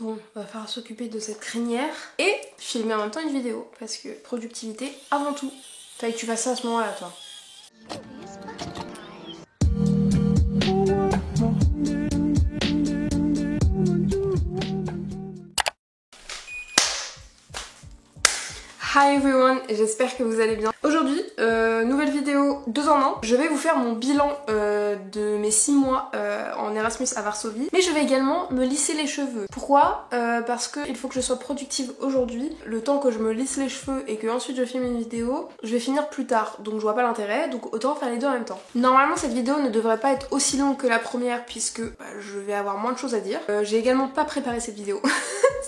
Bon, va falloir s'occuper de cette crinière et filmer en même temps une vidéo parce que productivité avant tout. Fallait que tu fasses ça à ce moment-là, toi. Hi everyone, j'espère que vous allez bien. Aujourd'hui, nouvelle vidéo 2 en 1. Je vais vous faire mon bilan de mes 6 mois en Erasmus à Varsovie. Mais je vais également me lisser les cheveux. Pourquoi parce qu'il faut que je sois productive aujourd'hui. Le temps que je me lisse les cheveux et que ensuite je filme une vidéo, je vais finir plus tard. Donc je vois pas l'intérêt, donc autant faire les deux en même temps. Normalement cette vidéo ne devrait pas être aussi longue que la première puisque je vais avoir moins de choses à dire. J'ai également pas préparé cette vidéo.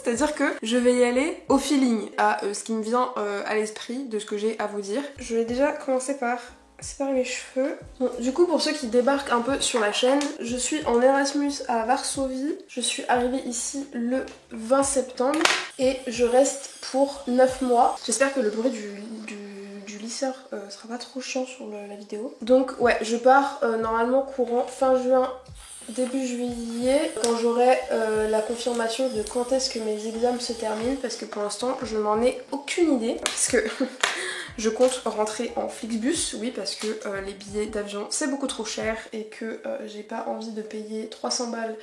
C'est-à-dire que je vais y aller au feeling, à ce qui me vient à l'esprit de ce que j'ai à vous dire. Je vais déjà commencer par séparer mes cheveux. Bon, du coup, pour ceux qui débarquent un peu sur la chaîne, je suis en Erasmus à Varsovie. Je suis arrivée ici le 20 septembre et je reste pour 9 mois. J'espère que le bruit du lisseur sera pas trop chiant sur la vidéo. Donc ouais, je pars normalement courant fin juin, début juillet, quand j'aurai la confirmation de quand est-ce que mes examens se terminent, parce que pour l'instant je n'en ai aucune idée, parce que je compte rentrer en Flixbus, oui, parce que les billets d'avion c'est beaucoup trop cher et que j'ai pas envie de payer 300 balles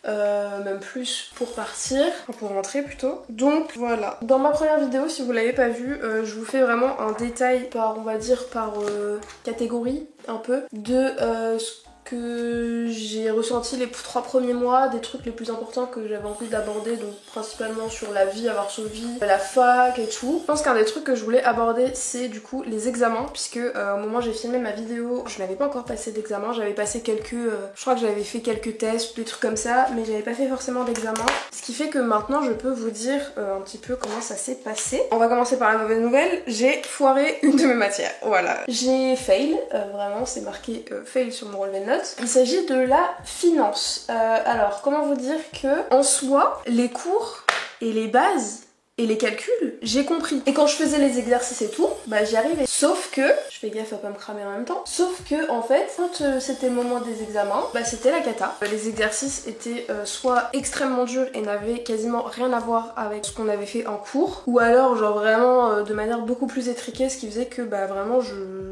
même plus pour partir, enfin pour rentrer plutôt. Donc voilà, dans ma première vidéo, si vous l'avez pas vue, je vous fais vraiment un détail par, on va dire, par catégorie un peu de ce que j'ai ressenti les 3 premiers mois, des trucs les plus importants que j'avais envie d'aborder, donc principalement sur la vie à Varsovie, la fac et tout. Je pense qu'un des trucs que je voulais aborder c'est du coup les examens, puisque au moment où j'ai filmé ma vidéo, je n'avais pas encore passé d'examen, j'avais passé quelques, je crois que j'avais fait quelques tests, des trucs comme ça, mais j'avais pas fait forcément d'examen. Ce qui fait que maintenant je peux vous dire un petit peu comment ça s'est passé. On va commencer par la mauvaise nouvelle, j'ai foiré une de mes matières, voilà. J'ai fail, vraiment c'est marqué fail sur mon relevé de notes. Il s'agit de la finance. Alors, comment vous dire que en soi, les cours et les bases et les calculs, j'ai compris. Et quand je faisais les exercices et tout, bah j'y arrivais. Sauf que, je fais gaffe à pas me cramer en même temps, sauf que en fait, quand c'était le moment des examens, bah c'était la cata. Les exercices étaient soit extrêmement durs et n'avaient quasiment rien à voir avec ce qu'on avait fait en cours, ou alors genre vraiment de manière beaucoup plus étriquée, ce qui faisait que bah vraiment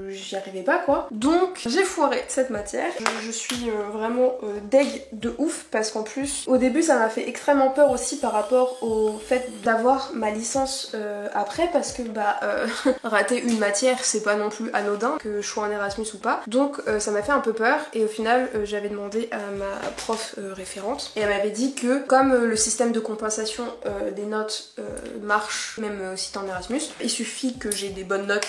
j'y arrivais pas quoi. Donc j'ai foiré cette matière. Je suis vraiment deg de ouf parce qu'en plus au début ça m'a fait extrêmement peur aussi par rapport au fait d'avoir ma licence après, parce que bah rater une matière c'est pas non plus anodin, que je sois en Erasmus ou pas. Donc ça m'a fait un peu peur et au final j'avais demandé à ma prof référente et elle m'avait dit que comme le système de compensation des notes marche même si t'es en Erasmus, il suffit que j'ai des bonnes notes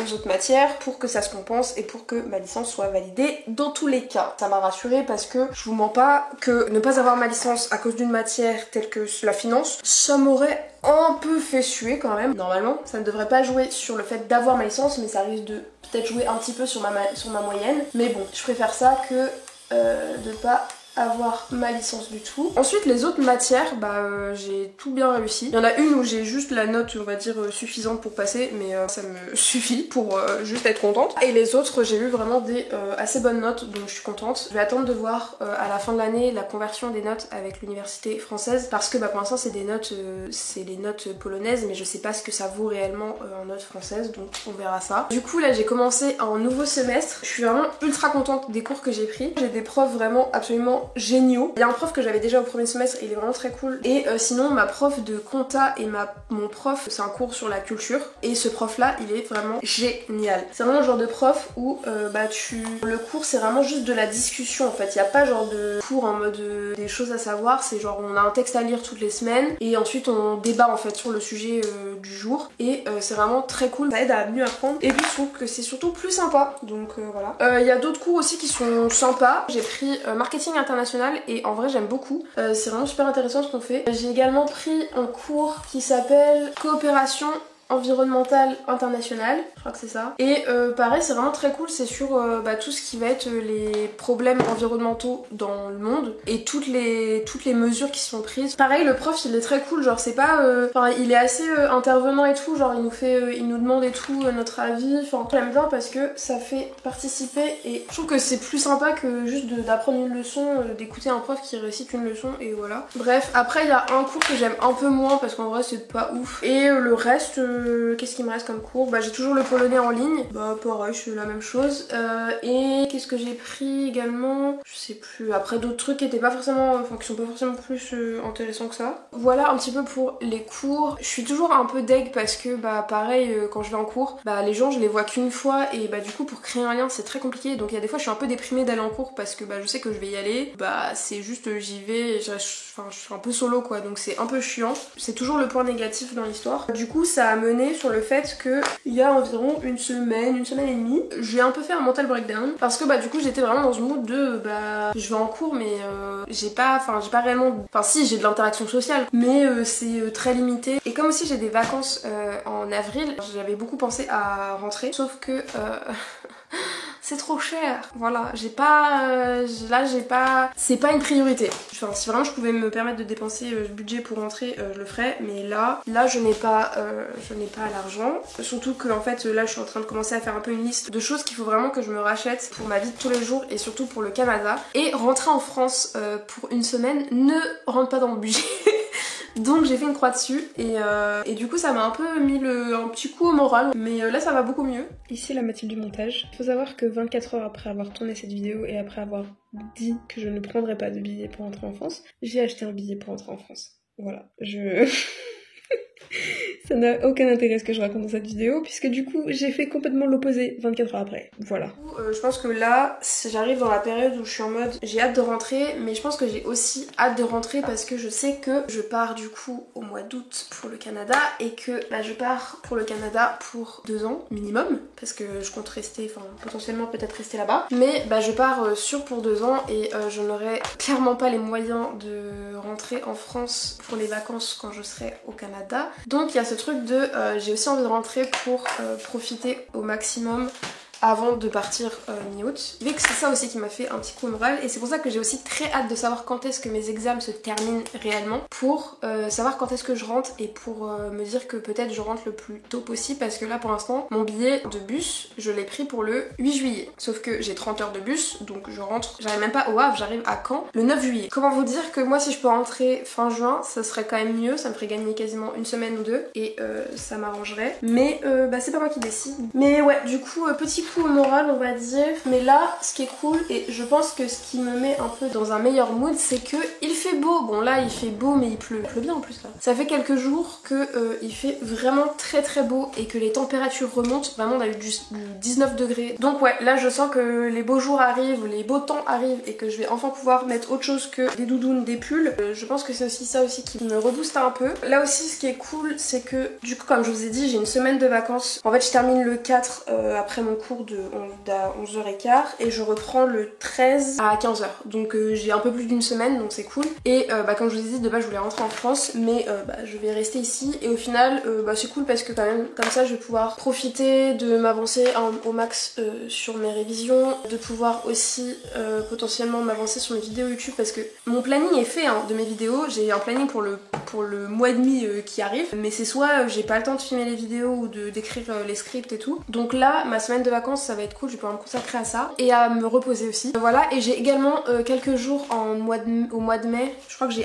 aux autres matières pour que ça se compense et pour que ma licence soit validée dans tous les cas. Ça m'a rassurée parce que je vous mens pas que ne pas avoir ma licence à cause d'une matière telle que la finance, ça m'aurait un peu fait suer quand même. Normalement ça ne devrait pas jouer sur le fait d'avoir ma licence, mais ça risque de peut-être jouer un petit peu sur ma moyenne. Mais bon, je préfère ça que de pas avoir ma licence du tout. Ensuite les autres matières, bah j'ai tout bien réussi. Il y en a une où j'ai juste la note on va dire suffisante pour passer, mais ça me suffit pour juste être contente. Et les autres j'ai eu vraiment des assez bonnes notes, donc je suis contente. Je vais attendre de voir à la fin de l'année la conversion des notes avec l'université française, parce que bah pour l'instant c'est des notes, c'est les notes polonaises, mais je sais pas ce que ça vaut réellement en notes françaises, donc on verra ça. Du coup là j'ai commencé un nouveau semestre, je suis vraiment ultra contente des cours que j'ai pris. J'ai des profs vraiment absolument géniaux. Il y a un prof que j'avais déjà au premier semestre et il est vraiment très cool. Et sinon ma prof de compta et mon prof, c'est un cours sur la culture. Et ce prof là il est vraiment génial. C'est vraiment le genre de prof où le cours c'est vraiment juste de la discussion en fait. Il n'y a pas genre de cours en mode des choses à savoir. C'est genre on a un texte à lire toutes les semaines et ensuite on débat en fait sur le sujet du jour. Et c'est vraiment très cool. Ça aide à mieux apprendre. Et puis je trouve que c'est surtout plus sympa. Donc voilà. Il y a d'autres cours aussi qui sont sympas. J'ai pris marketing international et en vrai j'aime beaucoup, c'est vraiment super intéressant ce qu'on fait. J'ai également pris un cours qui s'appelle coopération environnemental international, je crois que c'est ça. Et pareil, c'est vraiment très cool, c'est sur tout ce qui va être les problèmes environnementaux dans le monde et toutes les mesures qui sont prises. Pareil, le prof il est très cool, genre c'est pas il est assez intervenant et tout, genre il nous demande et tout notre avis. Enfin, j'aime bien parce que ça fait participer et je trouve que c'est plus sympa que juste d'apprendre une leçon, d'écouter un prof qui récite une leçon et voilà. Bref, après il y a un cours que j'aime un peu moins parce qu'en vrai c'est pas ouf. Et le reste, qu'est-ce qu'il me reste comme cours? Bah j'ai toujours le polonais en ligne, bah pareil c'est la même chose. Et qu'est-ce que j'ai pris également? Je sais plus. Après d'autres trucs qui étaient pas forcément, enfin qui sont pas forcément plus intéressants que ça. Voilà un petit peu pour les cours. Je suis toujours un peu deg parce que bah pareil quand je vais en cours, bah les gens je les vois qu'une fois et bah du coup pour créer un lien c'est très compliqué. Donc il y a des fois je suis un peu déprimée d'aller en cours parce que bah je sais que je vais y aller. Bah c'est juste j'y vais, je suis un peu solo quoi, donc c'est un peu chiant. C'est toujours le point négatif dans l'histoire. Du coup ça a mené sur le fait que il y a environ une semaine et demie, j'ai un peu fait un mental breakdown parce que bah du coup j'étais vraiment dans une mood de bah je vais en cours mais j'ai pas réellement, enfin si j'ai de l'interaction sociale mais c'est très limité. Et comme aussi j'ai des vacances en avril, j'avais beaucoup pensé à rentrer, sauf que c'est trop cher, voilà, c'est pas une priorité. Enfin, si vraiment je pouvais me permettre de dépenser ce budget pour rentrer, je le ferais, mais là je n'ai pas l'argent. Surtout que en fait là je suis en train de commencer à faire un peu une liste de choses qu'il faut vraiment que je me rachète pour ma vie de tous les jours et surtout pour le Canada. Et rentrer en France pour une semaine ne rentre pas dans mon budget. Donc j'ai fait une croix dessus et du coup ça m'a un peu mis un petit coup au moral, mais là ça va beaucoup mieux. Ici la Mathilde du montage. Faut savoir que 24 heures après avoir tourné cette vidéo et après avoir dit que je ne prendrais pas de billet pour rentrer en France, j'ai acheté un billet pour rentrer en France. Voilà, ça n'a aucun intérêt ce que je raconte dans cette vidéo puisque du coup j'ai fait complètement l'opposé 24 heures après. Voilà. Je pense que là j'arrive dans la période où je suis en mode j'ai hâte de rentrer, mais je pense que j'ai aussi hâte de rentrer parce que je sais que je pars du coup au mois d'août pour le Canada et que bah, je pars pour le Canada pour 2 ans minimum parce que je compte rester, enfin potentiellement peut-être rester là-bas, mais bah, je pars sûr pour 2 ans et je n'aurai clairement pas les moyens de rentrer en France pour les vacances quand je serai au Canada. Donc il y a ce truc de j'ai aussi envie de rentrer pour profiter au maximum avant de partir mi-août. Vu que c'est ça aussi qui m'a fait un petit coup au moral et c'est pour ça que j'ai aussi très hâte de savoir quand est-ce que mes examens se terminent réellement pour savoir quand est-ce que je rentre et pour me dire que peut-être je rentre le plus tôt possible parce que là pour l'instant mon billet de bus je l'ai pris pour le 8 juillet. Sauf que j'ai 30 heures de bus donc je rentre, j'arrive même pas au Havre, j'arrive à Caen le 9 juillet. Comment vous dire que moi si je peux rentrer fin juin ça serait quand même mieux, ça me ferait gagner quasiment une semaine ou deux et ça m'arrangerait. Mais bah c'est pas moi qui décide. Mais ouais du coup petit coup au moral on va dire, mais là ce qui est cool et je pense que ce qui me met un peu dans un meilleur mood c'est que il fait beau. Bon là il fait beau mais il pleut bien en plus là. Ça fait quelques jours que il fait vraiment très très beau et que les températures remontent, vraiment on a eu du 19 degrés. Donc ouais là je sens que les beaux jours arrivent, les beaux temps arrivent et que je vais enfin pouvoir mettre autre chose que des doudounes, des pulls. Je pense que c'est aussi ça aussi qui me rebooste un peu. Là aussi ce qui est cool c'est que du coup comme je vous ai dit j'ai une semaine de vacances. En fait je termine le 4 après mon cours de 11h15 et je reprends le 13 à 15h. Donc j'ai un peu plus d'une semaine donc c'est cool. Et bah, comme je vous ai dit de base je voulais rentrer en France mais bah, je vais rester ici et au final bah, c'est cool parce que quand même comme ça je vais pouvoir profiter de m'avancer au max sur mes révisions, de pouvoir aussi potentiellement m'avancer sur mes vidéos YouTube parce que mon planning est fait hein, de mes vidéos. J'ai un planning pour le mois et demi qui arrive mais c'est soit j'ai pas le temps de filmer les vidéos ou d'écrire les scripts et tout. Donc là ma semaine de vacances ça va être cool, je vais pouvoir me consacrer à ça et à me reposer aussi. Voilà et j'ai également quelques jours au mois de mai, je crois que j'ai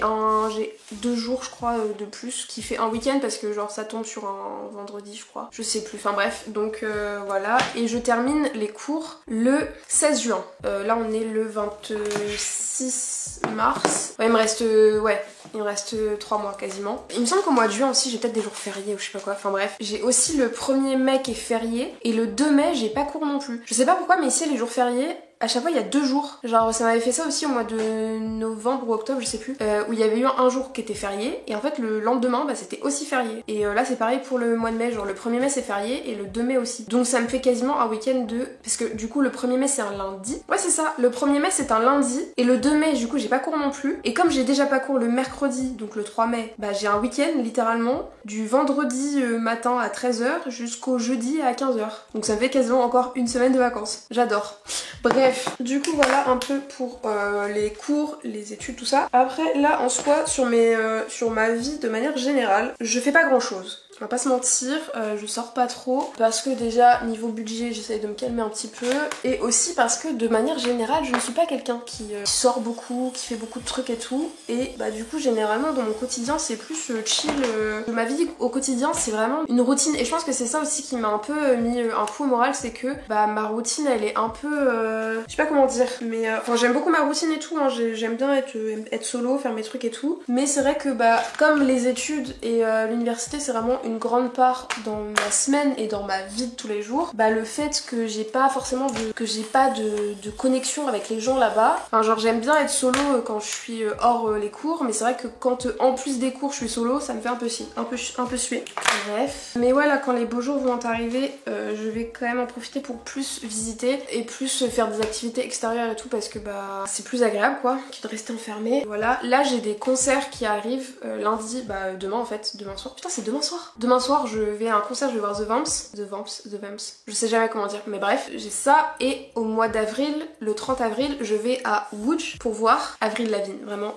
2 jours je crois de plus qui fait un week-end parce que genre ça tombe sur un vendredi je crois, je sais plus, enfin bref donc voilà et je termine les cours le 16 juin. Là on est le 26 mars, ouais, il me reste 3 mois quasiment. Il me semble qu'au mois de juin aussi j'ai peut-être des jours fériés ou je sais pas quoi, enfin bref. J'ai aussi le 1er mai qui est férié et le 2 mai j'ai pas cours non plus. Je sais pas pourquoi mais ici les jours fériés à chaque fois il y a 2 jours. Genre ça m'avait fait ça aussi au mois de novembre ou octobre, je sais plus, où il y avait eu un jour qui était férié et en fait le lendemain bah c'était aussi férié. Et là c'est pareil pour le mois de mai, genre le 1er mai c'est férié et le 2 mai aussi. Donc ça me fait quasiment un week-end de... Parce que du coup le 1er mai c'est un lundi. Ouais c'est ça, le 1er mai c'est un lundi et le 2 mai du coup j'ai pas cours non plus. Et comme j'ai déjà pas cours le mercredi, donc le 3 mai, bah j'ai un week-end littéralement du vendredi matin à 13h jusqu'au jeudi à 15h. Donc ça me fait quasiment encore une semaine de vacances. J'adore. Bref, du coup voilà un peu pour les cours, les études, tout ça. Après là en soi sur ma vie de manière générale, je fais pas grand chose. On va pas se mentir, je sors pas trop parce que déjà niveau budget j'essaye de me calmer un petit peu et aussi parce que de manière générale je ne suis pas quelqu'un qui sort beaucoup, qui fait beaucoup de trucs et tout et bah du coup généralement dans mon quotidien c'est plus chill. Ma vie au quotidien c'est vraiment une routine et je pense que c'est ça aussi qui m'a un peu mis un coup au moral, c'est que bah ma routine elle est un peu je sais pas comment dire mais enfin j'aime beaucoup ma routine et tout hein, j'aime bien être solo, faire mes trucs et tout, mais c'est vrai que bah comme les études et l'université c'est vraiment une grande part dans ma semaine et dans ma vie de tous les jours, bah le fait que j'ai pas forcément de connexion avec les gens là-bas, enfin genre j'aime bien être solo quand je suis hors les cours, mais c'est vrai que quand en plus des cours je suis solo, ça me fait un peu suer. Bref. Mais ouais là quand les beaux jours vont arriver, je vais quand même en profiter pour plus visiter et plus faire des activités extérieures et tout parce que bah c'est plus agréable quoi que de rester enfermé. Voilà, là j'ai des concerts qui arrivent lundi, bah demain en fait, demain soir. Putain c'est demain soir. Demain soir je vais à un concert, je vais voir The Vamps, je sais jamais comment dire, mais bref, j'ai ça et au mois d'avril, le 30 avril, je vais à Łódź pour voir Avril Lavigne, vraiment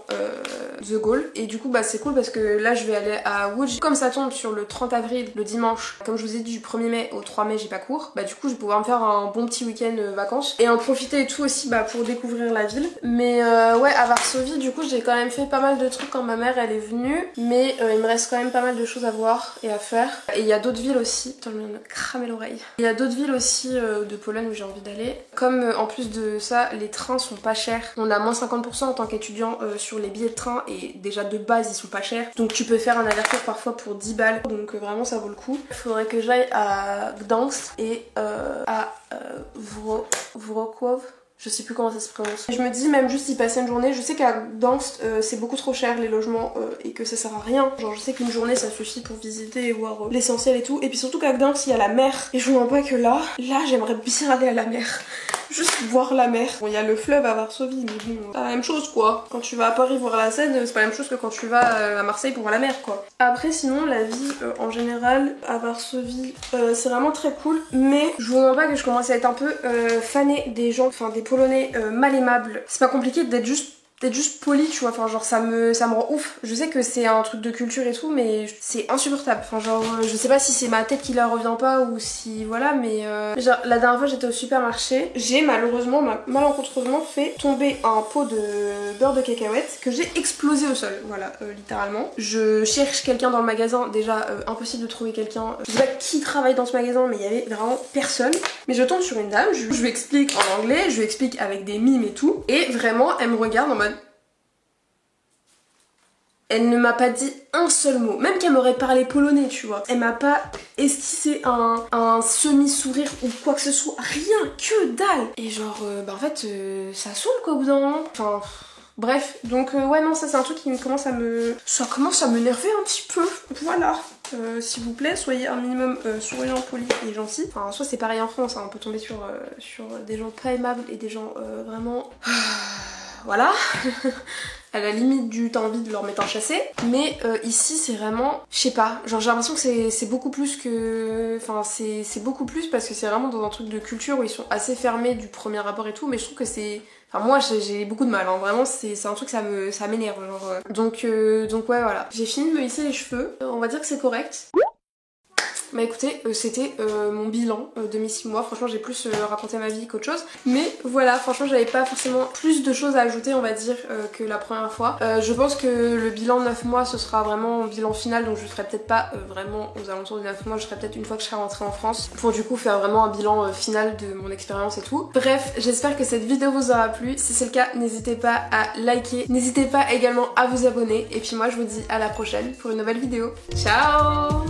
The Goal. Et du coup bah c'est cool parce que là je vais aller à Łódź, comme ça tombe sur le 30 avril, le dimanche, comme je vous ai dit du 1er mai au 3 mai j'ai pas cours, bah du coup je vais pouvoir me faire un bon petit week-end vacances et en profiter et tout aussi bah pour découvrir la ville. Mais ouais à Varsovie du coup j'ai quand même fait pas mal de trucs quand ma mère elle est venue, mais il me reste quand même pas mal de choses à voir et à faire. Et il y a d'autres villes aussi, putain je viens de me cramer l'oreille. Il y a d'autres villes aussi de Pologne où j'ai envie d'aller. Comme en plus de ça les trains sont pas chers, on a moins 50% en tant qu'étudiant sur les billets de train et déjà de base ils sont pas chers. Donc tu peux faire un aller-retour parfois pour 10 balles, donc vraiment ça vaut le coup. Il faudrait que j'aille à Gdansk et à Wrocław. Je sais plus comment ça se prononce. Je me dis même juste y passer une journée, je sais qu'à Gdansk c'est beaucoup trop cher les logements et que ça sert à rien. Genre je sais qu'une journée ça suffit pour visiter et voir l'essentiel et tout. Et puis surtout qu'à Gdansk il y a la mer. Et je vous mens pas que là j'aimerais bien aller à la mer. Juste voir la mer. Bon il y a le fleuve à Varsovie mais bon c'est pas la même chose quoi. Quand tu vas à Paris voir la Seine c'est pas la même chose que quand tu vas à Marseille pour voir la mer quoi. Après sinon la vie en général à Varsovie c'est vraiment très cool. Mais je vous mens pas que je commence à être un peu fanée des gens, enfin des Polonais mal aimables. C'est pas compliqué d'être juste poli tu vois, enfin genre ça me rend ouf. Je sais que c'est un truc de culture et tout mais c'est insupportable, enfin genre je sais pas si c'est ma tête qui la revient pas ou si voilà mais genre la dernière fois j'étais au supermarché, j'ai malheureusement malencontreusement fait tomber un pot de beurre de cacahuète que j'ai explosé au sol, voilà littéralement. Je cherche quelqu'un dans le magasin, déjà impossible de trouver quelqu'un, je sais pas qui travaille dans ce magasin mais il y avait vraiment personne, mais je tombe sur une dame, je lui explique en anglais, je lui explique avec des mimes et tout et vraiment elle me regarde en mode... Elle ne m'a pas dit un seul mot, même qu'elle m'aurait parlé polonais, tu vois. Elle m'a pas esquissé un semi-sourire ou quoi que ce soit, rien, que dalle. Et genre, bah en fait, ça saoule quoi au bout d'un moment. Enfin, bref, donc ouais non, ça c'est un truc qui commence à me... Ça commence à m'énerver un petit peu, voilà. S'il vous plaît, soyez un minimum souriant, poli et gentil. Enfin, soit c'est pareil en France, hein, on peut tomber sur des gens pas aimables et des gens vraiment... voilà. À la limite t'as envie de leur mettre un chassé, mais ici c'est vraiment, je sais pas, genre j'ai l'impression que c'est beaucoup plus que, enfin c'est beaucoup plus parce que c'est vraiment dans un truc de culture où ils sont assez fermés du premier rapport et tout, mais je trouve que c'est, enfin moi j'ai beaucoup de mal, hein. Vraiment c'est un truc ça m'énerve genre, donc ouais voilà, j'ai fini de me lisser les cheveux, on va dire que c'est correct. Bah écoutez, c'était mon bilan de mes 6 mois, franchement j'ai plus raconté ma vie qu'autre chose, mais voilà, franchement j'avais pas forcément plus de choses à ajouter on va dire que la première fois. Je pense que le bilan 9 mois ce sera vraiment un bilan final, donc je ferai peut-être pas vraiment aux alentours de 9 mois, je ferai peut-être une fois que je serai rentrée en France pour du coup faire vraiment un bilan final de mon expérience et tout. Bref, j'espère que cette vidéo vous aura plu, si c'est le cas n'hésitez pas à liker, n'hésitez pas également à vous abonner et puis moi je vous dis à la prochaine pour une nouvelle vidéo. Ciao!